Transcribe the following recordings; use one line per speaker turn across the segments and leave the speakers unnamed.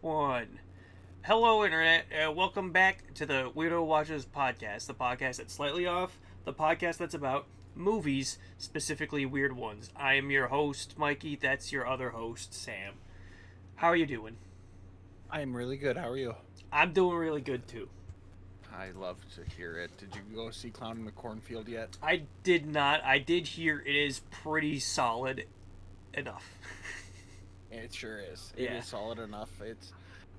One. Hello, Internet. Welcome back to the Weirdo Watchlist Podcast, the podcast that's slightly off, the podcast that's about movies, specifically weird ones. I am your host, Mikey. That's your other host, Sam. How are you doing?
I am really good. How are you?
I'm doing really good, too.
I love to hear it. Did you go see Clown in the Cornfield yet?
I did not. I did hear it is pretty solid enough.
It sure is.
Yeah.
It is solid enough.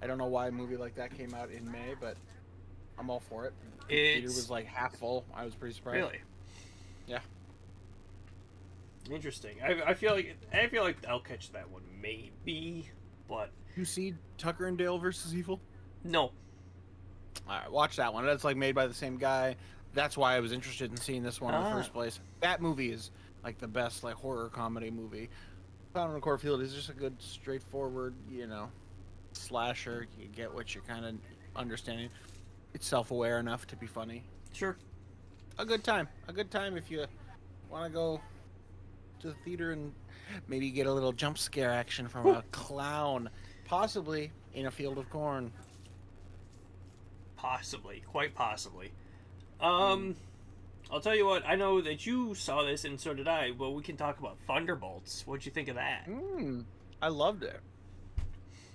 I don't know why a movie like that came out in May, but I'm all for it. The theater was like half full. I was pretty surprised.
Really?
Yeah.
Interesting. I feel like I'll catch that one maybe, but
You see Tucker and Dale versus Evil?
no.
All right, watch that one. That's like made by the same guy. That's why I was interested in seeing this one in the first place. That movie is like the best like horror comedy movie. Clown in the Cornfield is just a good, straightforward, slasher. You get what you're kind of understanding. It's self-aware enough to be funny.
Sure.
A good time. A good time if you want to go to the theater and maybe get a little jump scare action from a clown, possibly in a field of corn.
Possibly, quite possibly. I'll tell you what, I know that you saw this and so did I, but we can talk about Thunderbolts. What'd you think of that?
I loved it.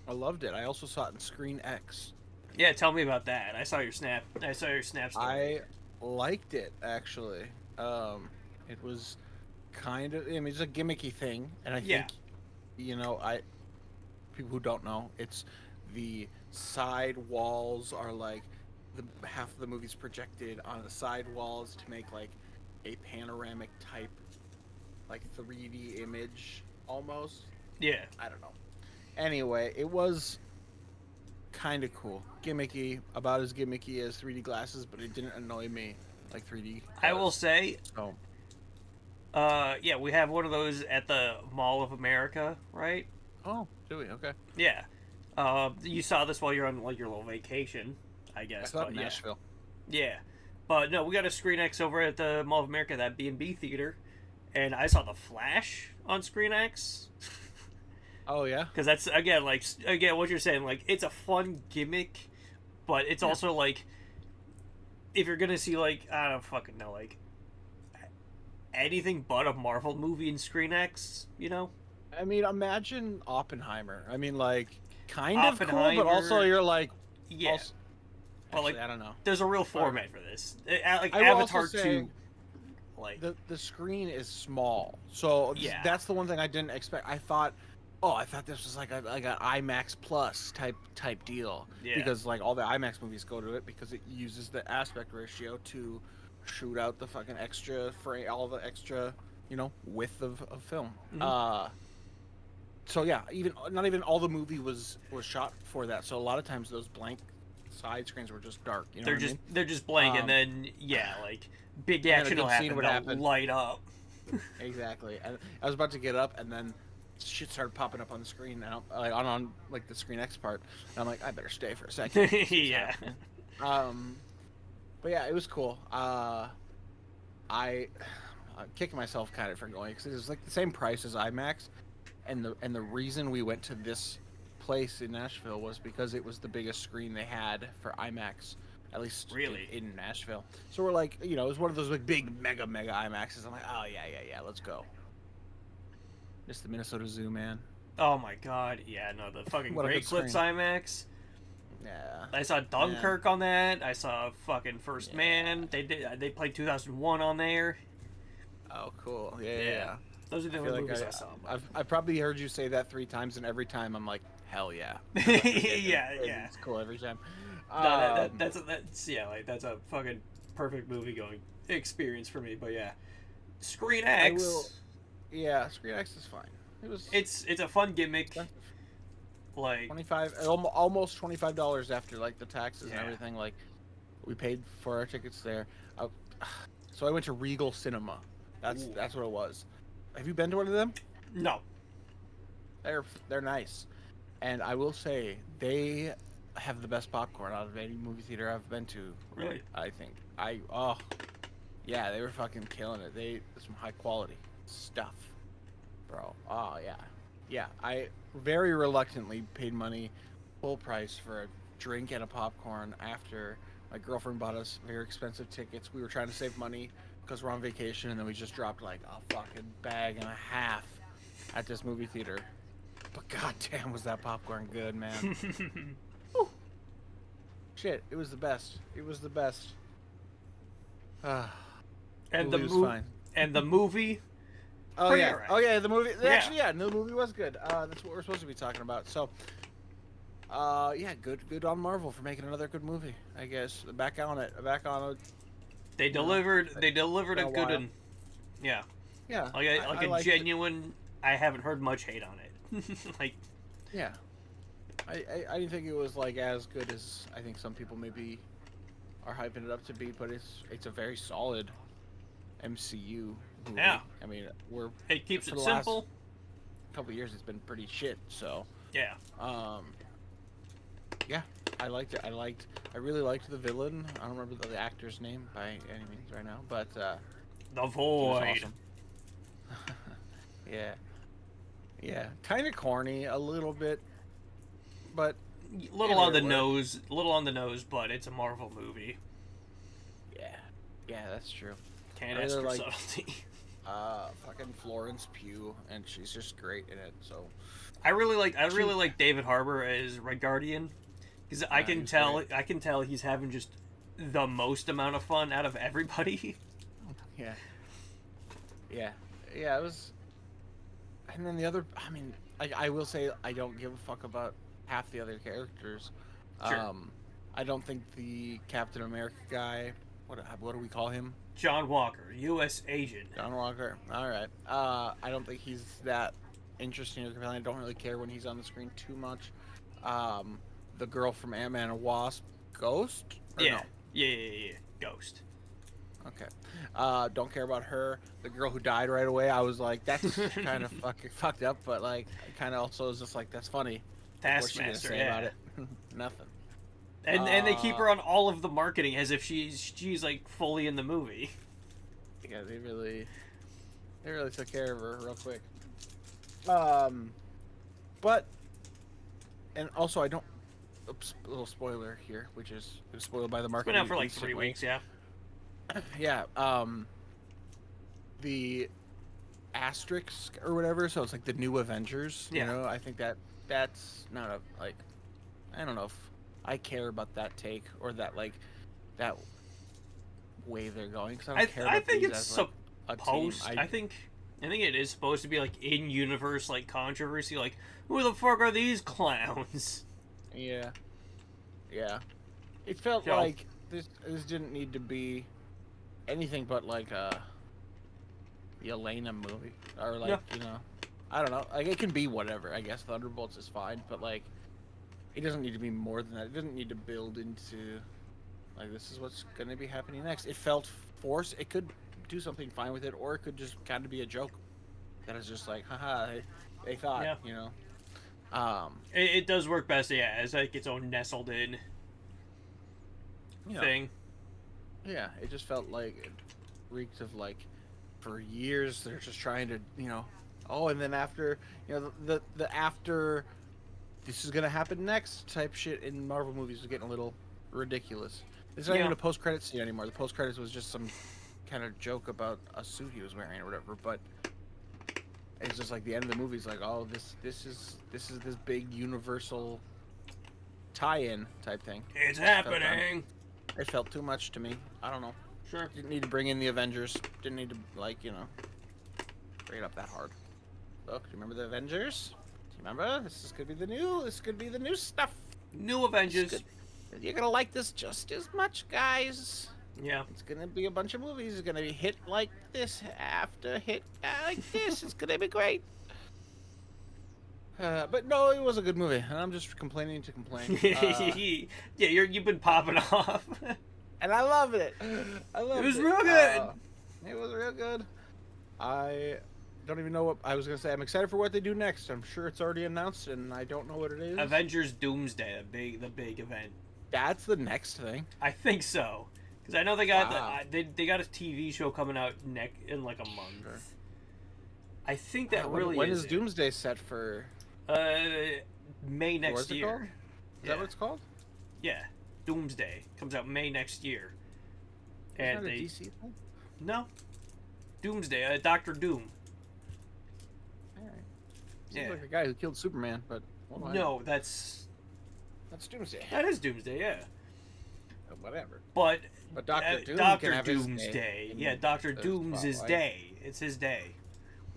I also saw it in Screen X.
Yeah, tell me about that. I saw your snap story.
I liked it, actually. It was kind of, it's a gimmicky thing, and I think, people who don't know, it's the side walls are like, half of the movie's projected on the side walls to make like a panoramic type, like 3D image almost.
Yeah.
I don't know. Anyway, it was kind of cool. Gimmicky, about as gimmicky as 3D glasses, but it didn't annoy me like 3D.
I will say, yeah, we have one of those at the Mall of America, right?
Oh, do we? Okay.
Yeah. You saw this while you're on like your little vacation, I guess.
I thought Nashville.
Yeah. But no, we got a Screen X over at the Mall of America, that B&B theater, and I saw The Flash on Screen X.
Oh, yeah?
Because that's, again, what you're saying, like, it's a fun gimmick, but it's also, like, if you're gonna see, like, I don't fucking know, like, anything but a Marvel movie in Screen X, you know?
I mean, imagine Oppenheimer. I mean, like, kind of cool, but also you're like...
Yeah.
But like, I don't know.
There's a real format for this. Like, Avatar 2... Like,
the screen is small, so that's the one thing I didn't expect. I thought this was like an IMAX Plus type deal, because like all the IMAX movies go to it because it uses the aspect ratio to shoot out the fucking extra frame, all the extra width of film.
Mm-hmm.
So yeah, not even all the movie was shot for that. So a lot of times those blank side screens were just dark.
They're just blank, and then like big action will happen. Light up.
Exactly. And I was about to get up, and then shit started popping up on the screen, and on like the Screen X part. And I'm like, I better stay for a second.
Yeah.
But yeah, it was cool. I'm kicking myself kind of for going because it was like the same price as IMAX, and the reason we went to this place in Nashville was because it was the biggest screen they had for IMAX, at least in Nashville. So we're like, it was one of those like big mega IMAXs. I'm like, oh yeah, let's go. Just the Minnesota Zoo, man.
Oh my god, yeah, no, the fucking Great Clips IMAX.
Yeah.
I saw Dunkirk on that. I saw fucking First Man. They played 2001 on there.
Oh, cool. Yeah.
Those are the only movies I saw.
I've probably heard you say that 3 times, and every time I'm like, hell yeah.
Yeah.
It's cool every time.
That's a fucking perfect movie going experience for me. But yeah, Screen X.
Screen X is fine.
It's a fun gimmick. Like
almost $25 after like the taxes and everything. Like we paid for our tickets there. So I went to Regal Cinema. That's what it was. Have you been to one of them?
No.
They're nice, and I will say they have the best popcorn out of any movie theater I've been to.
Really?
I think they were fucking killing it. Some high quality stuff, bro. Oh yeah. I very reluctantly paid money full price for a drink and a popcorn after my girlfriend bought us very expensive tickets. We were trying to save money because we're on vacation, and then we just dropped like a fucking bag and a half at this movie theater. But goddamn, was that popcorn good, man? Shit, it was the best. It was the best.
And
movie was fine.
And the movie.
Oh yeah.
Right.
Oh yeah. The movie.
Yeah.
Actually, yeah. The movie was good. That's what we're supposed to be talking about. So, yeah, good on Marvel for making another good movie. I guess back on it. Back on it.
They delivered. They delivered a good
while.
one. Yeah.
Yeah.
Like a genuine. I haven't heard much hate on it. Like.
Yeah. I didn't think it was like as good as I think some people maybe are hyping it up to be, but it's a very solid MCU movie.
Yeah.
I mean,
It keeps
for
it
the
simple.
last couple of years it's been pretty shit, so
Yeah.
yeah, I liked it. I really liked the villain. I don't remember the actor's name by any means right now, but
The
he was
Void.
awesome. Yeah, kind of corny a little bit, but
Little on the nose, but it's a Marvel movie.
yeah, that's true.
Can't
I
ask
really
for
like-
subtlety.
Fucking Florence Pugh, and she's just great in it. So
I really like David Harbour as Red Guardian, because I can tell he's having just the most amount of fun out of everybody.
yeah, it was. And then the other, I mean, I will say I don't give a fuck about half the other characters.
Sure.
I don't think the Captain America guy, what do we call him?
John Walker, U.S. agent.
John Walker. All right. I don't think he's that interesting or compelling. I don't really care when he's on the screen too much. The girl from Ant-Man and Wasp, Ghost? Or
Yeah.
no?
Yeah. Ghost.
Okay. Don't care about her. The girl who died right away, I was like, that's kind of fucking fucked up, but like, kind of also is just like, that's funny. What's she gonna
Taskmaster,
say
yeah.
about it? Nothing.
And they keep her on all of the marketing as if she's like fully in the movie.
Yeah, they really took care of her real quick. But, and also I don't. Oops, a little spoiler here, which is it was spoiled by the
It's
marketing.
been out for like 3 weeks, yeah.
Yeah. The asterisk or whatever, so it's like the new Avengers.
Yeah.
You know, I think that's not a like. I don't know if I care about that take or that like that way they're going. Cause I don't care about
I think
these
it's
as, like, a team.
supposed. I think it is supposed to be like in universe like controversy. Like, who the fuck are these clowns?
Yeah. It felt
So-
like this didn't need to be anything but like the Elena movie or like
Yeah.
you know, I don't know. Like it can be whatever. I guess Thunderbolts is fine, but like it doesn't need to be more than that. It doesn't need to build into like this is what's going to be happening next. It felt forced. It could do something fine with it, or it could just kind of be a joke that is just like, haha, they thought,
Yeah.
you know.
It does work best, yeah, as like its own nestled in
Yeah.
thing.
Yeah, it just felt like it reeked of like for years they're just trying to, you know, and then after, you know, the after this is gonna happen next type shit in Marvel movies is getting a little ridiculous. It's not
Yeah.
even a post credits scene anymore. The post credits was just some kind of joke about a suit he was wearing or whatever. But it's just like the end of the movie is like, oh, this is this big universal tie-in type thing.
It's happening.
It felt too much to me. I don't know.
Sure.
Didn't need to bring in the Avengers. Didn't need to like, you know, bring it up that hard. Look, do you remember the Avengers? Do you remember? This could be the new stuff.
New Avengers.
You're gonna like this just as much, guys.
Yeah.
It's gonna be a bunch of movies. It's gonna be hit like this after hit like this. It's gonna be great. But no, it was a good movie, and I'm just complaining to complain.
Yeah, you've been popping off.
And I love it. I love it.
It was real good.
It was real good. I don't even know what I was gonna say. I'm excited for what they do next. I'm sure it's already announced, and I don't know what it is.
Avengers Doomsday, the big event.
That's the next thing.
I think so, because I know they got
Wow.
they got a TV show coming out in like a month.
Sure.
I think that
When
really
when
is
is Doomsday set for?
May next
What's it
year.
called? Is that what it's called?
Yeah, Doomsday comes out May next year.
Isn't that a DC thing?
No, Doomsday, Doctor Doom.
Alright. Seems like the guy who killed Superman, but
no, that's
Doomsday.
That is Doomsday, yeah.
Whatever.
But
Doctor Doom
Doctor
can have
Doomsday, yeah, Doctor Doom's his day. It's his day.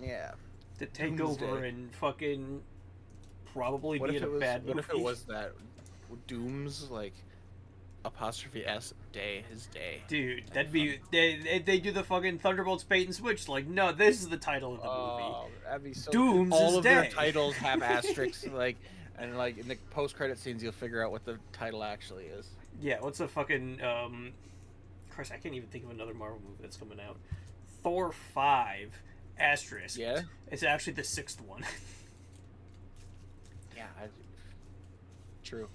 Yeah.
To take over and fucking probably be in a bad movie.
What if it was that Doom's like apostrophe S day, his day?
Dude, that'd be they do the fucking Thunderbolts bait and switch. Like, no, this is the title of the movie.
That'd be so
Doom's
all
his
of
day.
their titles have asterisks, like, and like in the post-credit scenes, you'll figure out what the title actually is.
Yeah, what's the fucking Christ, I can't even think of another Marvel movie that's coming out. Thor 5 asterisk.
Yeah,
it's actually the 6th one.
Yeah, true.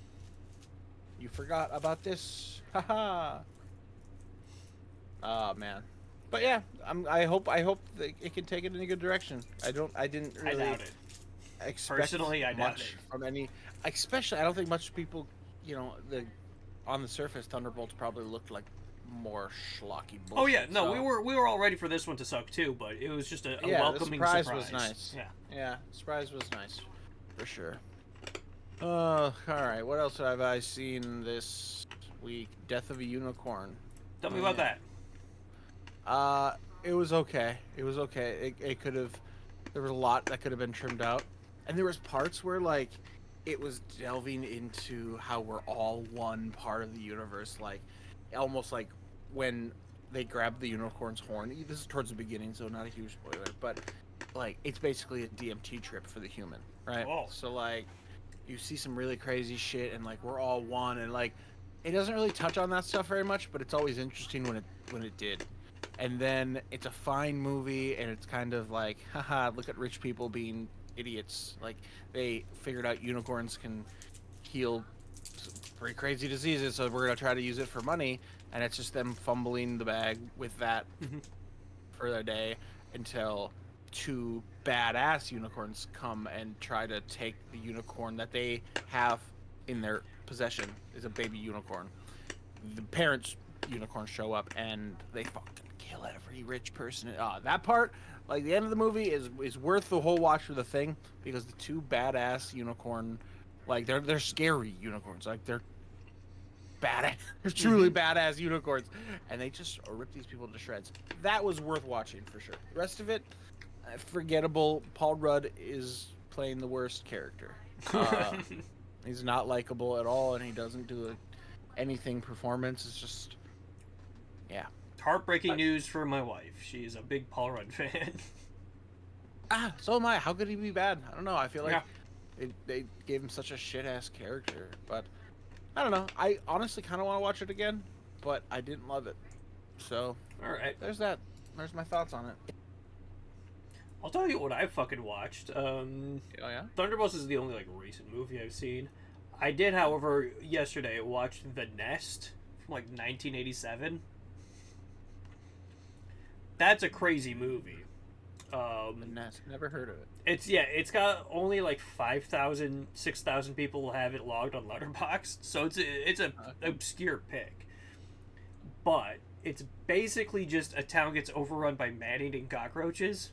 You forgot about this. Haha. Oh man. But yeah, I hope that it can take it in a good direction. I didn't really
I doubt it.
Expect
Personally, I doubt
much
it.
from any. Especially, I don't think much people, on the surface, Thunderbolts probably looked like more schlocky bullshit.
Oh yeah, no,
so.
we were all ready for this one to suck too, but it was just a welcoming
the
surprise.
Was nice.
Yeah,
surprise was nice, for sure. All right. What else have I seen this week? Death of a Unicorn.
Tell me about that.
It was okay. It was okay. It could have. There was a lot that could have been trimmed out, and there was parts where like it was delving into how we're all one part of the universe, like almost like when they grab the unicorn's horn. This is towards the beginning, so not a huge spoiler, but like it's basically a DMT trip for the human, right?
Whoa.
So like you see some really crazy shit, and like we're all one, and like it doesn't really touch on that stuff very much, but it's always interesting when it did. And then it's a fine movie, and it's kind of like, haha, look at rich people being idiots. Like, they figured out unicorns can heal pretty crazy diseases, so we're going to try to use it for money. And it's just them fumbling the bag with that for their day until two badass unicorns come and try to take the unicorn that they have in their possession. Is a baby unicorn. The parents unicorns show up, and they fucking kill every rich person. That part, like the end of the movie, is worth the whole watch for the thing, because the two badass unicorn, like they're scary unicorns, like they're badass, they're truly badass unicorns, and they just rip these people to shreds. That was worth watching for sure. The rest of it, forgettable. Paul Rudd is playing the worst character. He's not likable at all, and he doesn't do anything performance. It's just, yeah.
Heartbreaking news for my wife. She is a big Paul Rudd fan.
So am I. How could he be bad? I don't know. I feel like they gave him such a shit-ass character. But I don't know. I honestly kind of want to watch it again, but I didn't love it. So,
all right.
There's that. There's my thoughts on it.
I'll tell you what I fucking watched.
Yeah?
Thunderbolts is the only like recent movie I've seen. I did, however, yesterday watch The Nest from like 1987. That's a crazy movie.
The Nest, never heard of it.
It's got only like 5,000, 6,000 people have it logged on Letterboxd, so it's a obscure pick. But it's basically just a town gets overrun by man-eating cockroaches.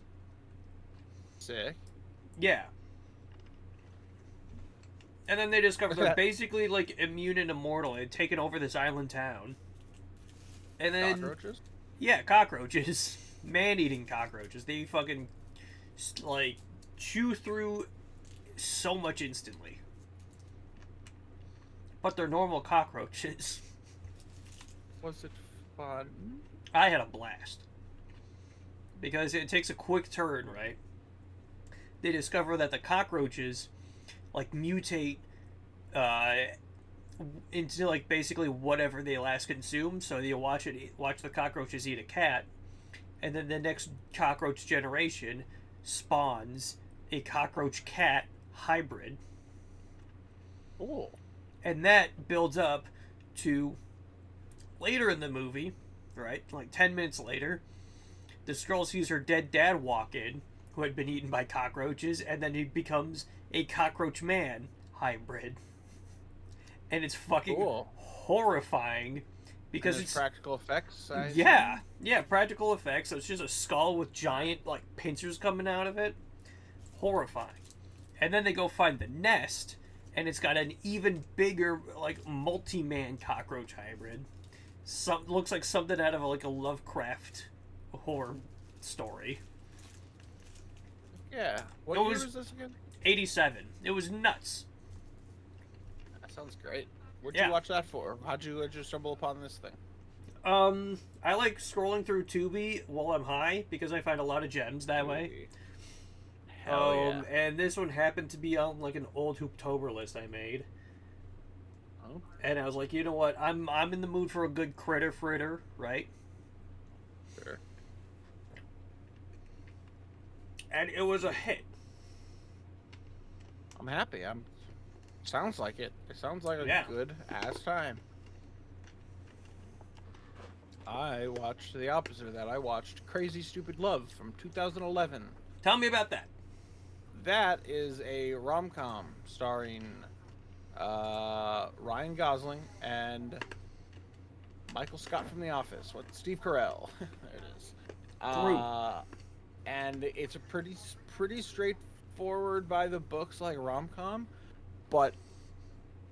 Sick.
Yeah. And then they discover they're basically like immune and immortal and taking over this island town. And then
cockroaches?
Yeah, cockroaches. Man-eating cockroaches. They fucking like chew through so much instantly. But they're normal cockroaches.
Was it fun?
I had a blast. Because it takes a quick turn, right? They discover that the cockroaches like mutate into like basically whatever they last consumed. So you watch the cockroaches eat a cat, and then the next cockroach generation spawns a cockroach cat hybrid.
Oh.
And that builds up to later in the movie, right? Like 10 minutes later, this girl sees her dead dad walk in, who had been eaten by cockroaches, and then he becomes a cockroach man hybrid. and it's fucking
Cool.
horrifying because it's
practical effects.
Yeah, practical effects. So it's just a skull with giant like pincers coming out of it. Horrifying. And then they go find the nest, and it's got an even bigger like multi-man cockroach hybrid. Looks like something out of like a Lovecraft horror story.
Yeah. What year was this again?
87. It was nuts.
That sounds great. What'd you watch that for? How'd you stumble upon this thing?
I like scrolling through Tubi while I'm high because I find a lot of gems that way.
Hell yeah.
And this one happened to be on like an old Hooptober list I made.
Oh.
And I was like, you know what? I'm in the mood for a good critter fritter, right?
Sure.
And it was a hit.
I'm happy. Sounds like it. It sounds like a good ass time. I watched the opposite of that. I watched Crazy Stupid Love from 2011.
Tell me about that.
That is a rom-com starring Ryan Gosling and Michael Scott from The Office. Steve Carell. There it is. And it's a pretty straightforward by the books like rom-com, but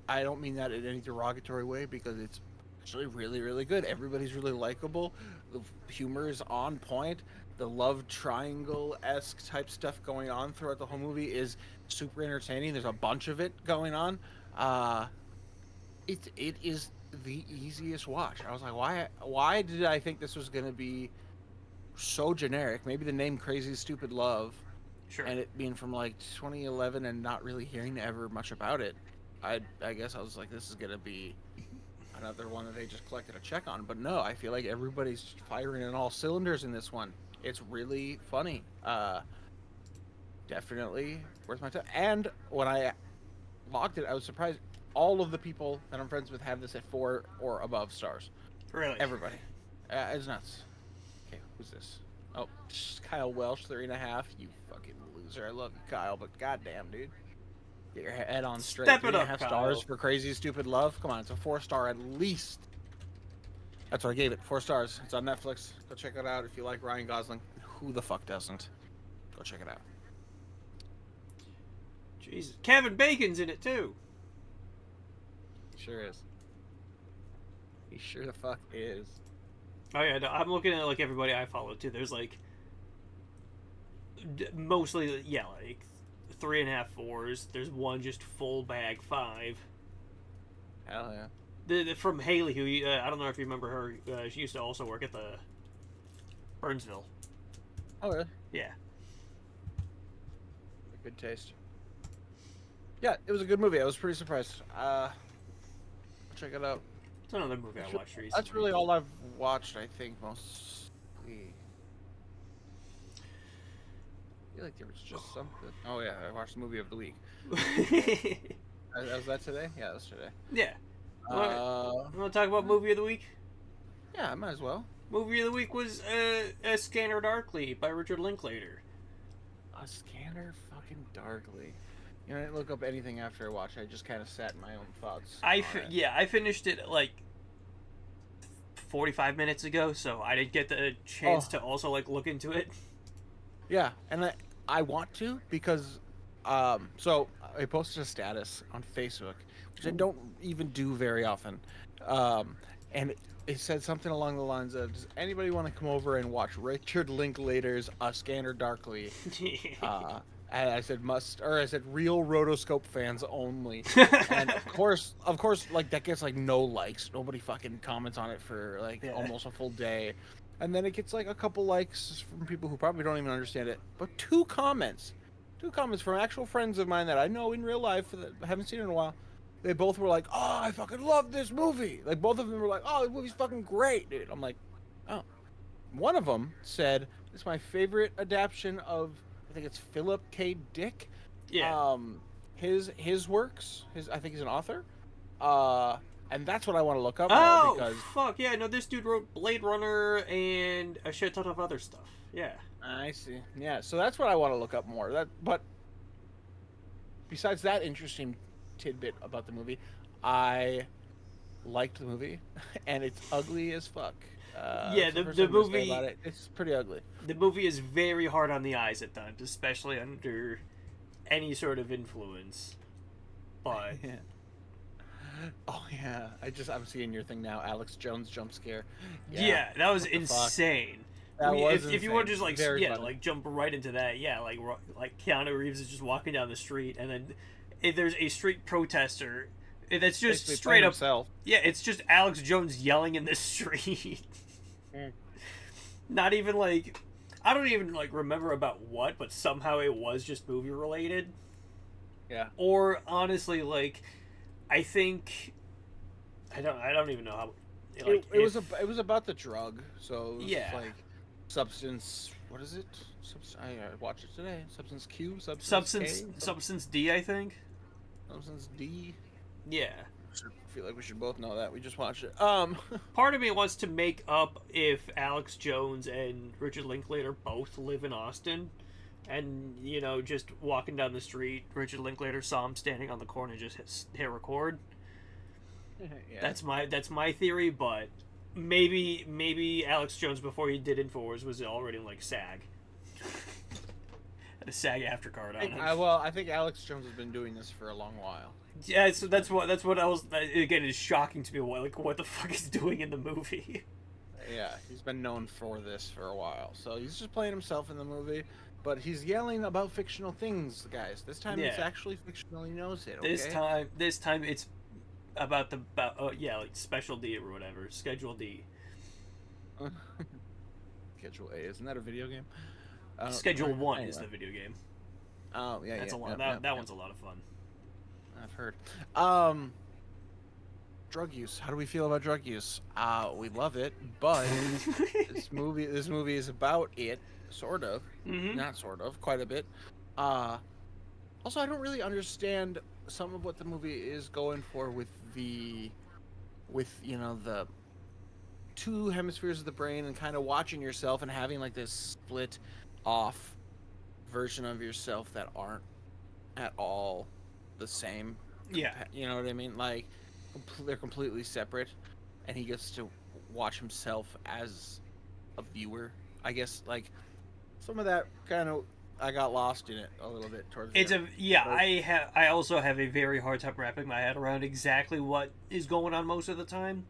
I don't mean that in any derogatory way because it's actually really, really good. Everybody's really likable. The humor is on point. The love triangle-esque type stuff going on throughout the whole movie is super entertaining. There's a bunch of it going on. It is the easiest watch. I was like, why did I think this was going to be so generic? Maybe the name Crazy Stupid Love,
sure,
and it being from like 2011 and not really hearing ever much about it. I guess I was like, this is going to be another one that they just collected a check on. But no, I feel like everybody's firing on all cylinders in this one. It's really funny. Definitely worth my time. And when I logged it, I was surprised. All of the people that I'm friends with have this at 4 or above stars.
Really?
Everybody. It's nuts. Okay, who's this? Oh, Kyle Welsh, 3.5. You fucking loser. I love you, Kyle, but goddamn, dude. Get your head on straight.
Step it up,
3.5
Kyle.
stars for Crazy Stupid Love. Come on, it's a 4-star at least. That's what I gave it. 4 stars. It's on Netflix. Go check it out if you like Ryan Gosling. Who the fuck doesn't? Go check it out.
Jesus. Kevin Bacon's in it too.
He sure is. He sure the fuck is.
Oh yeah, no, I'm looking at like everybody I follow too. There's like mostly like 3.5 4s. There's one just full bag 5.
Hell yeah.
The from Haley, who I don't know if you remember her. She used to also work at the Burnsville.
Oh really?
Yeah.
Good taste. Yeah, it was a good movie. I was pretty surprised. Check it out.
It's another movie I watched recently.
That's really all I've watched, I think, mostly. I feel like there was just something. Oh yeah, I watched the movie of the week. Was that today? Yeah, that was today.
Yeah. Want to talk about movie of the week?
Yeah, I might as well.
Movie of the week was A Scanner Darkly by Richard Linklater.
A Scanner fucking Darkly. You know, I didn't look up anything after I watched. I just kind of sat in my own thoughts.
I finished it like 45 minutes ago, so I didn't get the chance to also like look into it.
Yeah, and I want to because so I posted a status on Facebook, which I don't even do very often, and it said something along the lines of, "Does anybody want to come over and watch Richard Linklater's A Scanner Darkly?" And I said real rotoscope fans only. And of course, like that gets like no likes. Nobody fucking comments on it for like almost a full day. And then it gets like a couple likes from people who probably don't even understand it. But two comments from actual friends of mine that I know in real life that I haven't seen in a while. They both were like, "Oh, I fucking love this movie." Like both of them were like, "Oh, this movie's fucking great, dude." I'm like, "Oh." One of them said, "It's my favorite adaptation of." I think it's Philip K. Dick.
Yeah.
His works. I think he's an author. And that's what I want to look up
more
because
fuck yeah! No, this dude wrote Blade Runner and a shit ton of other stuff. Yeah.
I see. Yeah, so that's what I want to look up more. But besides that interesting tidbit about the movie, I liked the movie, and it's ugly as fuck.
Yeah,
That's the
the
first
the
thing I'm gonna say
movie
about it. It's pretty ugly.
the movie is very hard on the eyes at times, especially under any sort of influence. But
Yeah. Oh yeah, I'm seeing your thing now. Alex Jones jump scare.
yeah, that was
What the fuck?
insane.
That was
If you want to just
insane. Very funny.
like jump right into that, yeah, like Keanu Reeves is just walking down the street, and then there's a street protester that's just
Basically
straight
playing
up.
himself.
Yeah, it's just Alex Jones yelling in the street. Not even like, I don't even like remember about what, but somehow it was just movie related.
Yeah.
Or honestly, like, I think I don't even know how. Like,
It was about the drug. So it was
Yeah.
like substance. What is it? I watched it today. Substance Q.
Substance
K?
Substance D, I think.
Substance D.
Yeah.
I feel like we should both know that. We just watched it.
Part of me wants to make up if Alex Jones and Richard Linklater both live in Austin, and just walking down the street, Richard Linklater saw him standing on the corner and just hit record.
Yeah.
That's my theory, but maybe Alex Jones before he did Infowars was already in like SAG. Had a SAG after card on him.
I think Alex Jones has been doing this for a long while.
Yeah, so that's what I was. Again, is shocking to me. What the fuck is doing in the movie?
Yeah, he's been known for this for a while. So he's just playing himself in the movie, but he's yelling about fictional things, guys. This time it's
Yeah.
actually fictional. He knows it. Okay?
This time it's about like Special D or whatever, Schedule D.
Schedule A, isn't that a video game?
Schedule 1
anyway.
is the video game.
Oh yeah,
That's
yeah.
a lot.
Yeah,
That one's a lot of fun.
I've heard. Drug use. How do we feel about drug use? We love it, but this movie is about it, sort of.
Mm-hmm.
Not sort of, quite a bit. Also, I don't really understand some of what the movie is going for with the two hemispheres of the brain and kind of watching yourself and having like this split off version of yourself that aren't at all the same.
Yeah.
You know what I mean? Like, they're completely separate, and he gets to watch himself as a viewer. I guess, like, some of that kind of, I got lost in it a little bit towards the end.
I also have a very hard time wrapping my head around exactly what is going on most of the time.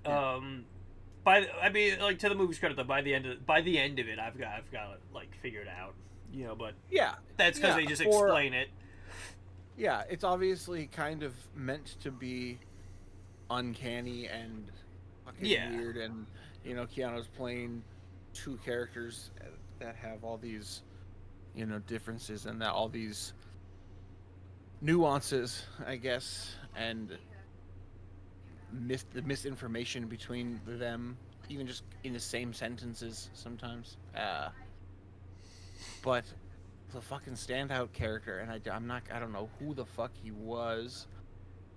Yeah.
To the movie's credit though, by the end of it, I've got it like figured out, but
Yeah.
that's because they just explain it.
Yeah, it's obviously kind of meant to be uncanny and fucking weird, and Keanu's playing two characters that have all these differences and that all these nuances, I guess, and the misinformation between them, even just in the same sentences sometimes. But the fucking standout character, and I don't know who the fuck he was,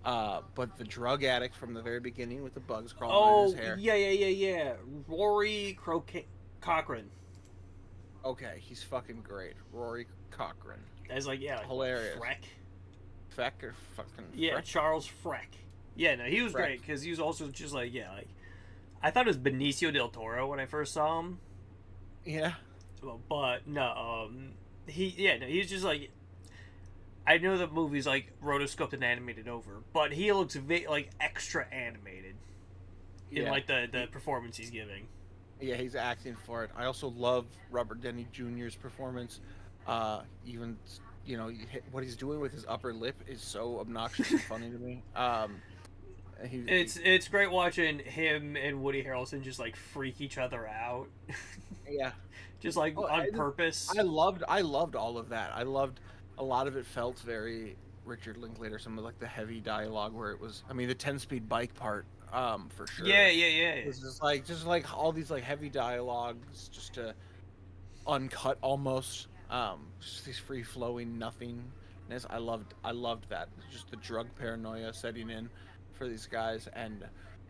but the drug addict from the very beginning with the bugs crawling in his hair.
Yeah. Rory Cochrane.
Okay, he's fucking great. Rory Cochrane.
As like
hilarious.
Freck
or fucking
Freck? Charles Freck. Yeah, no, he was great because he was also just like I thought it was Benicio del Toro when I first saw him.
Yeah.
But no, he's just like, I know the movie's like rotoscoped and animated over, but he looks like extra animated in like the performance he's giving.
Yeah, he's acting for it. I also love Robert Downey Jr.'s performance. Even what he's doing with his upper lip is so obnoxious and funny to me.
It's great watching him and Woody Harrelson just like freak each other out.
Yeah.
Just like on purpose.
I loved all of that. I loved a lot of it. Felt very Richard Linklater. Some of like the heavy dialogue where it was. I mean, the 10-speed bike part, for sure.
Yeah.
It was just like all these like heavy dialogues, just to uncut almost. Just these free flowing nothingness. I loved that. Just the drug paranoia setting in for these guys, and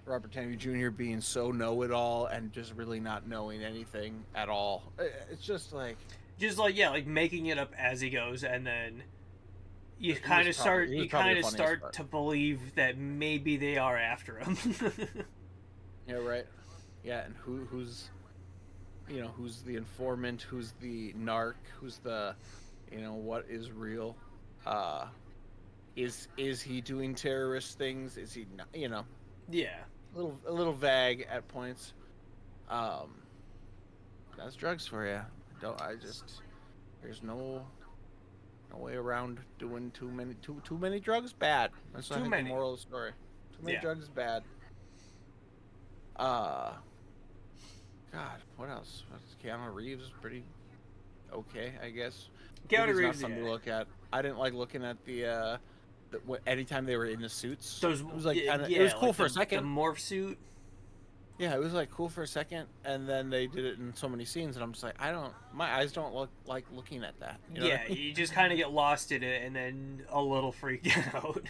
Robert Downey Jr. being so know-it-all and just really not knowing anything at all. It's just like
making it up as he goes, and then you
He was
kind of
probably
start
he was
you
probably
kind
the
of
funniest
start
part.
to believe that maybe they are after him.
Yeah, right. Yeah, and who's who's the informant, who's the narc, who's the what is real? Uh is he doing terrorist things? Is he not,
Yeah.
a little vague at points. Um that's drugs for you. Don't I just there's no way around doing too many drugs bad. That's I
Too
think the
many.
moral of the story. Too many
Yeah.
drugs is bad. Uh God, what else? Keanu Reeves is pretty okay, I guess.
Keanu
Movie's not
Reeves,
fun to
yeah.
look at. I didn't like looking at anytime they were in the suits.
Those,
It was like it was
yeah,
cool
like
for a
the
second.
morph suit.
Yeah, it was like cool for a second, and then they did it in so many scenes, and I'm just like, my eyes don't look like looking at that. You know what
Yeah,
I mean?
you just kind of get lost in it and then a little freaked out.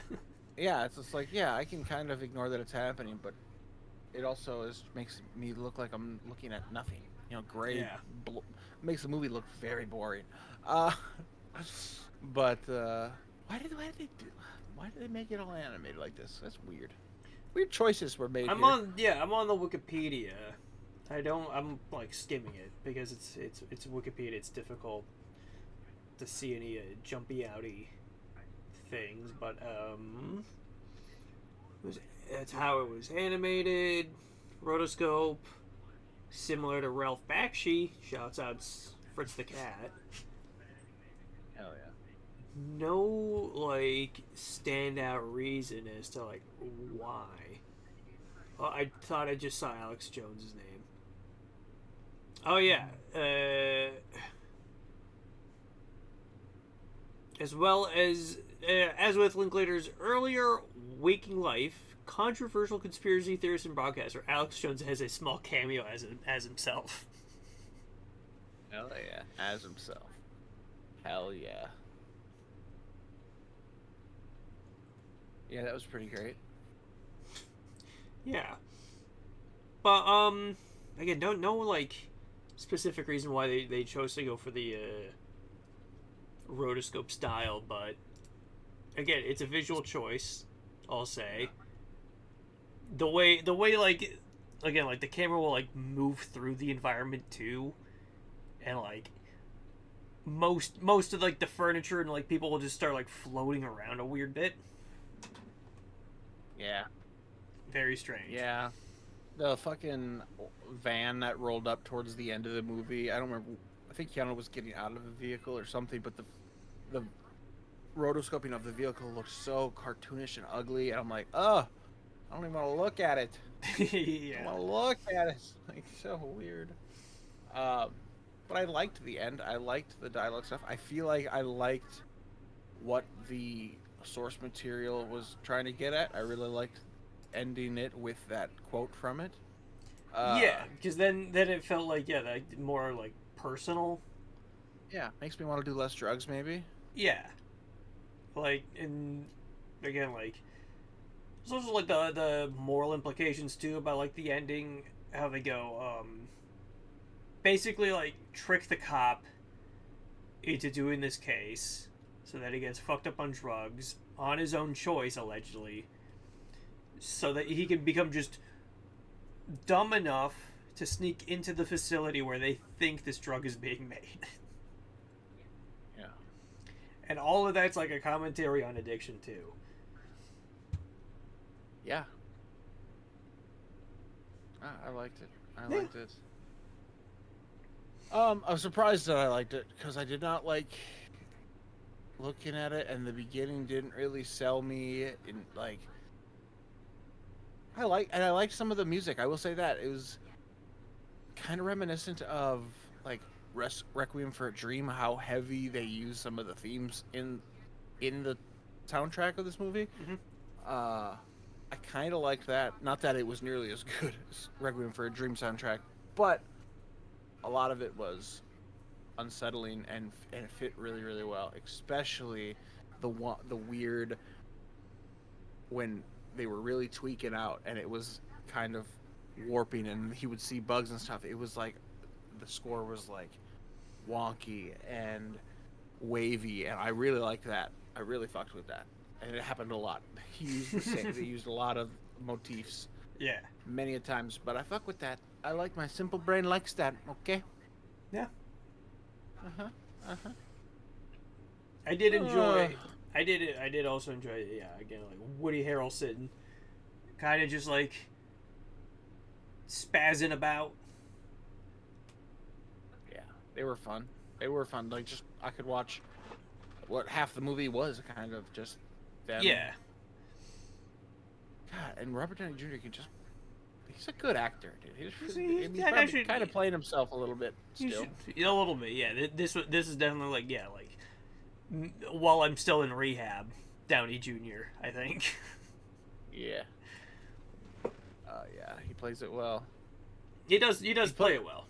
Yeah, it's just like, yeah, I can kind of ignore that it's happening, but it also makes me look like I'm looking at nothing. Gray
Yeah.
makes the movie look very boring. Uh, but why did they make it all animated like this? That's weird. Weird choices were made here.
I'm on the Wikipedia. I'm like skimming it because it's Wikipedia. It's difficult to see any jumpy outy things, but that's how it was animated. Rotoscope, similar to Ralph Bakshi. Shouts out Fritz the Cat.
Hell yeah.
No like standout reason as to like why. Well, I thought I just saw Alex Jones's name. Oh yeah, as well as with Linklater's earlier Waking Life, controversial conspiracy theorist and broadcaster Alex Jones has a small cameo as himself.
Hell yeah. As himself. Hell yeah. Yeah, that was pretty great.
Yeah, but again, don't know like specific reason why they chose to go for the rotoscope style, but again, it's a visual choice. I'll say the way like again like the camera will like move through the environment too, and like most of like the furniture and like people will just start like floating around a weird bit.
Yeah.
Very strange.
Yeah. The fucking van that rolled up towards the end of the movie. I don't remember. I think Keanu was getting out of the vehicle or something, but the rotoscoping of the vehicle looked so cartoonish and ugly, and I'm like, oh, I don't even want to look at it.
Yeah.
I don't want to look at it. Like, so weird. But I liked the end. I liked the dialogue stuff. I feel like I liked what the source material was trying to get at. I really liked ending it with that quote from it.
Yeah, because then it felt like like more like personal.
Yeah, makes me want to do less drugs, maybe.
Yeah, like and again like there's also like the moral implications too about like the ending, how they go basically like trick the cop into doing this case so that he gets fucked up on drugs on his own choice allegedly, so that he can become just dumb enough to sneak into the facility where they think this drug is being made.
Yeah.
And all of that's like a commentary on addiction too.
Yeah. I liked it. I
Yeah.
liked it. I was surprised that I liked it because I did not like looking at it, and the beginning didn't really sell me. In like, I liked some of the music. I will say that it was kind of reminiscent of like Requiem for a Dream. How heavy they use some of the themes in the soundtrack of this movie.
Mm-hmm.
I kind of liked that. Not that it was nearly as good as Requiem for a Dream soundtrack, but a lot of it was unsettling and it fit really really well. Especially the weird when they were really tweaking out and it was kind of warping and he would see bugs and stuff. It was like the score was like wonky and wavy, and I really liked that. I really fucked with that, and it happened a lot. He used the same. They used a lot of motifs.
Yeah.
Many a times, but I fuck with that. I like my simple brain likes that. Okay.
Yeah.
Uh-huh.
I did enjoy. I did also enjoy. Yeah, again, like Woody Harrelson, kind of just like spazzing about.
Yeah, they were fun. Like, just I could watch what half the movie was kind of just them.
Yeah.
God, and Robert Downey Jr. can just—he's a good actor, dude. He's
actually
kind of playing himself a little bit still.
A little bit, yeah. This is definitely like, yeah, like while I'm still in rehab, Downey Jr. I think.
Yeah. Yeah, he plays it well.
He does play it well.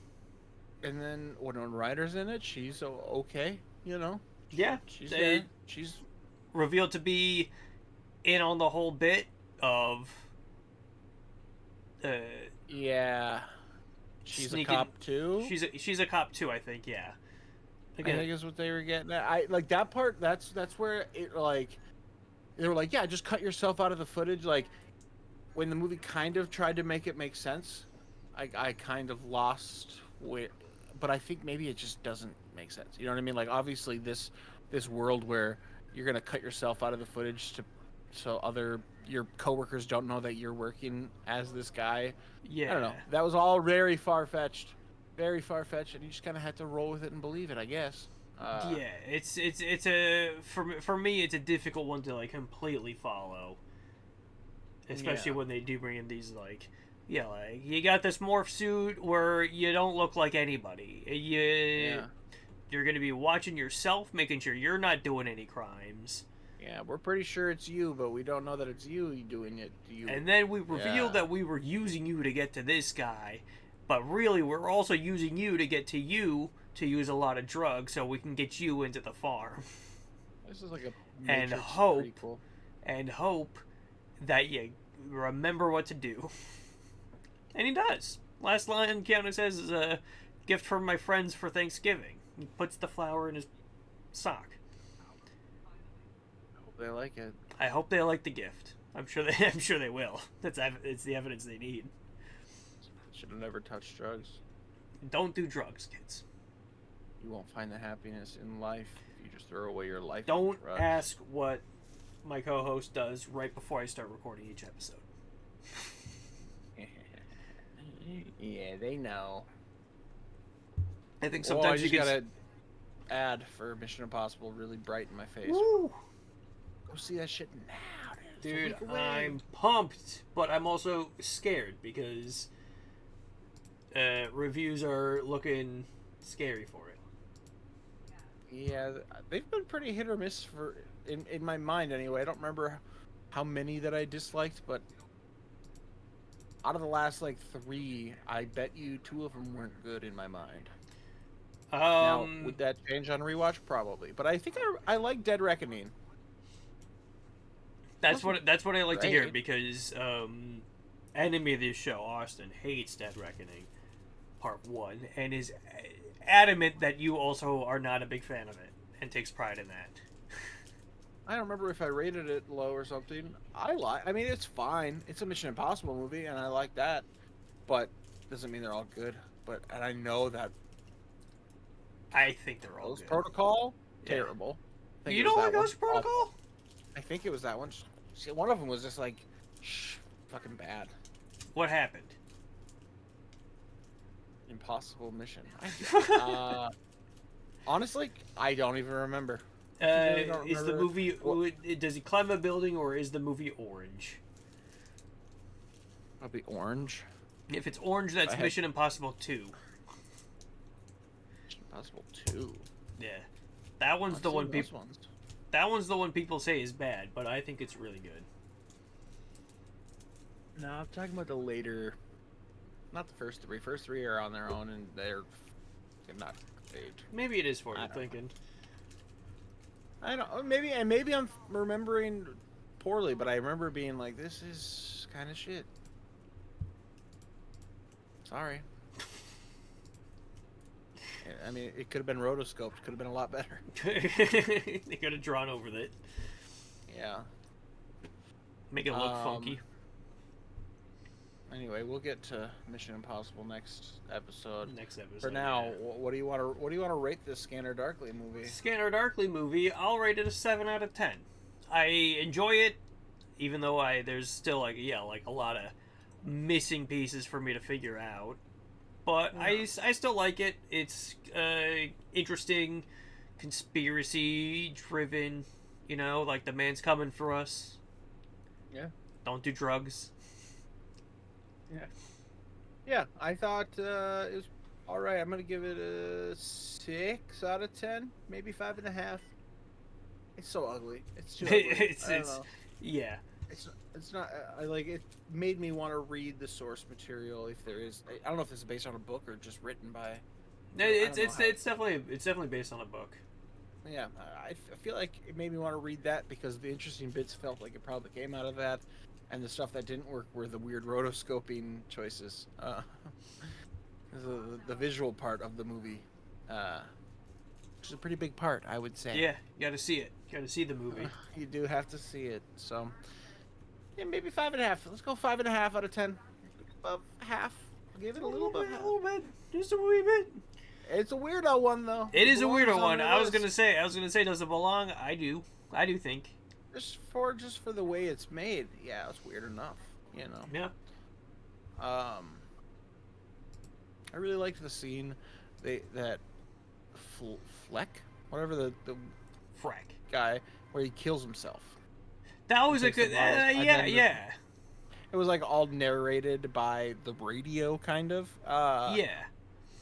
And then when Ryder's in it, she's okay, you know.
Yeah,
she's
revealed to be in on the whole bit of.
Yeah, she's
sneaking,
a cop too.
She's a cop too, I think. Yeah.
Again, I think is what they were getting at. I like that part. That's where it like they were like, yeah, just cut yourself out of the footage. Like when the movie kind of tried to make it make sense, I kind of lost with. But I think maybe it just doesn't make sense. You know what I mean? Like obviously this world where you're gonna cut yourself out of the footage so your coworkers don't know that you're working as this guy.
Yeah.
I don't know. That was all very far-fetched. Very far-fetched, and you just kind of had to roll with it and believe it, I guess.
Yeah, it's a for me it's a difficult one to like completely follow, especially when they do bring in these like, yeah, like you got this morph suit where you don't look like anybody. You're gonna be watching yourself, making sure you're not doing any crimes.
Yeah, we're pretty sure it's you, but we don't know that it's you doing it to you.
And then we revealed that we were using you to get to this guy, but really we're also using you to get to you to use a lot of drugs so we can get you into the farm.
This is like a Matrix prequel.
And hope that you remember what to do. And he does. Last line Keanu says is a gift from my friends for Thanksgiving. He puts the flower in his sock.
They like it.
I hope they like the gift. I'm sure they will. It's the evidence they need.
Should have never touched drugs.
Don't do drugs, kids.
You won't find the happiness in life if you just throw away your life.
Don't ask what my co-host does right before I start recording each episode.
Yeah, they know.
I think sometimes
you got an ad for Mission Impossible really bright in my face.
Woo!
Go see that shit now,
dude. I'm pumped, but I'm also scared because reviews are looking scary for it.
Yeah, they've been pretty hit or miss in my mind anyway. I don't remember how many that I disliked, but out of the last like 3, I bet you 2 of them weren't good in my mind. Now, would that change on rewatch? Probably, but I think I like Dead Reckoning.
That's what I like to hear because enemy of this show, Austin, hates Dead Reckoning Part 1 and is adamant that you also are not a big fan of it and takes pride in that.
I don't remember if I rated it low or something. I mean, it's fine. It's a Mission Impossible movie, and I like that, but doesn't mean they're all good. And I know that.
I think they're all good.
Protocol, terrible.
You don't like Ghost Protocol?
I think it was that one. See, one of them was just like, fucking bad.
What happened?
Impossible mission. Honestly, I don't even remember.
Is the movie? Does he climb a building, or is the movie orange?
Probably orange.
If it's orange, that's Mission Impossible 2.
Mission Impossible 2.
Yeah, that one's the one people. That one's the one people say is bad, but I think it's really good.
No, I'm talking about the later. Not the first 3. First 3 are on their own, and they're not great.
Maybe it is for you thinking.
I don't. Maybe I'm remembering poorly, but I remember being like, "This is kind of shit." Sorry. I mean, it could have been rotoscoped. Could have been a lot better.
They could have drawn over it.
Yeah.
Make it look funky.
Anyway, we'll get to Mission Impossible next episode.
For
now, what do you want to rate this Scanner Darkly movie?
Scanner Darkly movie, I'll rate it a 7 out of 10. I enjoy it, even though there's still like a lot of missing pieces for me to figure out. But I still like it. It's interesting, conspiracy driven. You know, like the man's coming for us.
Yeah.
Don't do drugs.
Yeah, I thought it was all right. I'm gonna give it a 6 out of 10, maybe 5.5. It's so ugly. It's too ugly. I don't know.
Yeah.
It's not. I like it. Made me want to read the source material if there is. I don't know if this is based on a book or just written by.
It's definitely based on a book.
Yeah, I feel like it made me want to read that because the interesting bits felt like it probably came out of that, and the stuff that didn't work were the weird rotoscoping choices. The visual part of the movie, which is a pretty big part, I would say.
Yeah, you got to see it. You got to see the movie.
You do have to see it. So, yeah, maybe 5.5. Let's go 5.5 out of 10. Above half. Give it a little bit.
Just a wee bit.
It's a weirdo one though.
It is a weirdo one. I was gonna say, does it belong? I do think.
Just for the way it's made, yeah, it's weird enough, you know.
Yeah.
I really liked the scene, that Fleck, whatever the
Frack
guy, where he kills himself.
That was a good. Yeah.
It was like all narrated by the radio, kind of.
Yeah.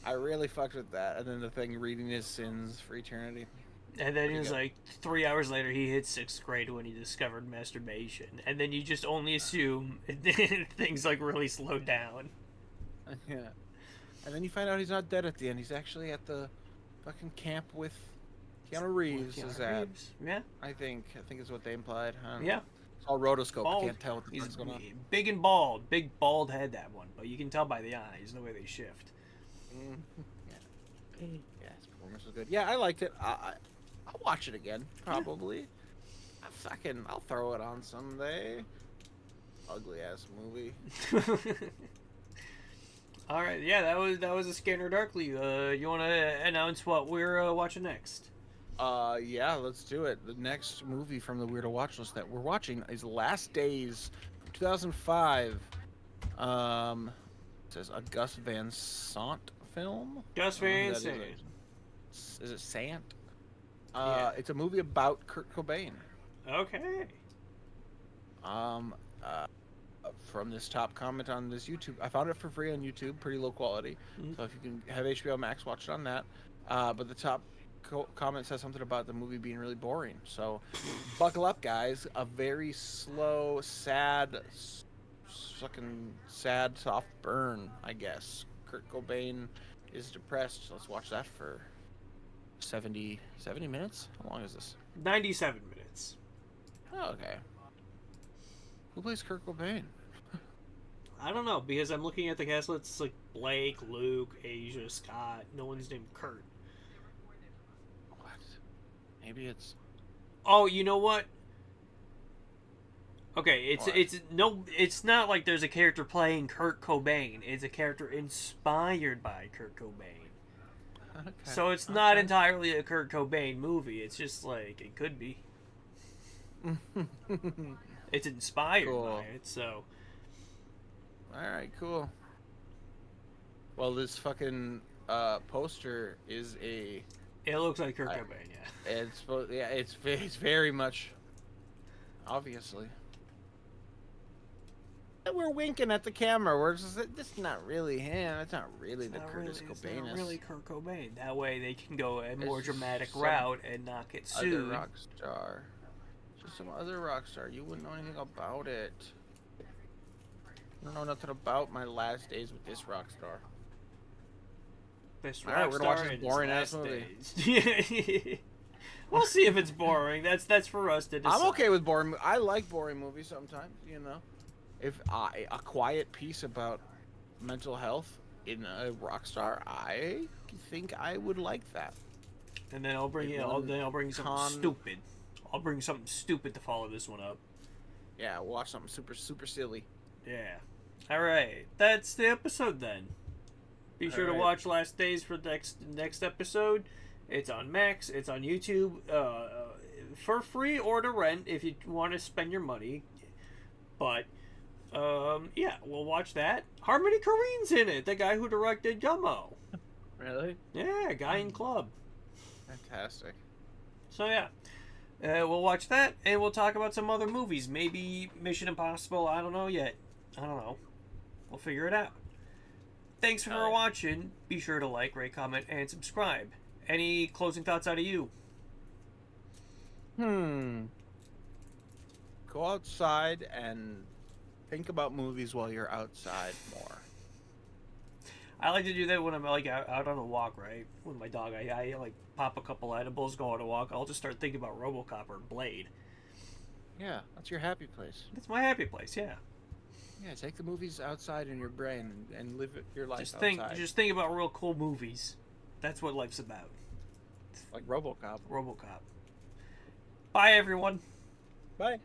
I really fucked with that, and then the thing reading his sins for eternity.
And then it was like 3 hours later, he hit 6th grade when he discovered masturbation. And then you just only assume things like really slowed down.
Yeah. And then you find out he's not dead at the end. He's actually at the fucking camp with Keanu Reeves.
Yeah.
I think is what they implied.
Yeah.
It's all rotoscope.
Bald.
I can't tell what the fuck's going on.
Big and bald. Big bald head, that one. But you can tell by the eyes, the way they shift.
Yeah, his performance was good. Yeah, I liked it. I'll watch it again, probably. I'll throw it on someday. Ugly ass movie.
All right, yeah, that was a Scanner Darkly. You want to announce what we're watching next?
Yeah, let's do it. The next movie from the Weirdo Watchlist that we're watching is Last Days, 2005. It says a Gus Van Sant film.
Gus Van Sant.
Is it Sant?
Yeah.
It's a movie about Kurt Cobain.
Okay.
From this top comment on this YouTube, I found it for free on YouTube, pretty low quality.
Mm-hmm.
So if you can have HBO Max, watch it on that. But the top comment says something about the movie being really boring. So buckle up, guys. A very slow, sad, fucking sad, soft burn, I guess. Kurt Cobain is depressed. Let's watch that for 70 minutes? How long is this?
97 minutes.
Oh, okay. Who plays Kurt Cobain?
I don't know, because I'm looking at the cast list. It's like Blake, Luke, Asia, Scott. No one's named Kurt.
What? Maybe it's...
Oh, you know what? Okay, it's not like there's a character playing Kurt Cobain. It's a character inspired by Kurt Cobain. Okay. So it's not entirely a Kurt Cobain movie. It's just like it could be. It's inspired by it, so.
Alright, cool. Well, this fucking poster is a...
It looks like Kurt Cobain, yeah.
It's very much... Obviously. We're winking at the camera. We're just... This is not really him. It's not really the Curtis Cobain.
It's not really Kurt Cobain. That way they can go a more dramatic route and not get sued.
Other rock star. Just some other rock star. You wouldn't know anything about it. I don't know nothing about my last days with this rock star.
This
rock star. We're gonna watch this boring ass movie.
We'll see if it's boring. That's for us to decide.
I'm okay with boring. I like boring movies sometimes. You know, if a quiet piece about mental health in a rock star, I you think I would like that.
And then I'll bring something stupid. I'll bring something stupid to follow this one up.
Yeah, we'll watch something super, super silly.
Yeah. Alright. That's the episode then. Be sure to watch Last Days for the next episode. It's on Max. It's on YouTube. For free or to rent if you want to spend your money. But, yeah, we'll watch that. Harmony Korine's in it. The guy who directed Gummo.
Really?
Yeah, guy in Club.
Fantastic.
So, yeah. We'll watch that, and we'll talk about some other movies. Maybe Mission Impossible. I don't know yet. I don't know. We'll figure it out. Thanks for watching. Be sure to like, rate, comment, and subscribe. Any closing thoughts out of you?
Go outside and think about movies while you're outside more.
I like to do that when I'm like out on a walk, right? With my dog, I like pop a couple edibles, go on a walk. I'll just start thinking about RoboCop or Blade.
Yeah, that's your happy place.
That's my happy place, yeah.
Yeah, take the movies outside in your brain and live your life outside.
Just think about real cool movies. That's what life's about.
Like RoboCop.
RoboCop. Bye, everyone.
Bye.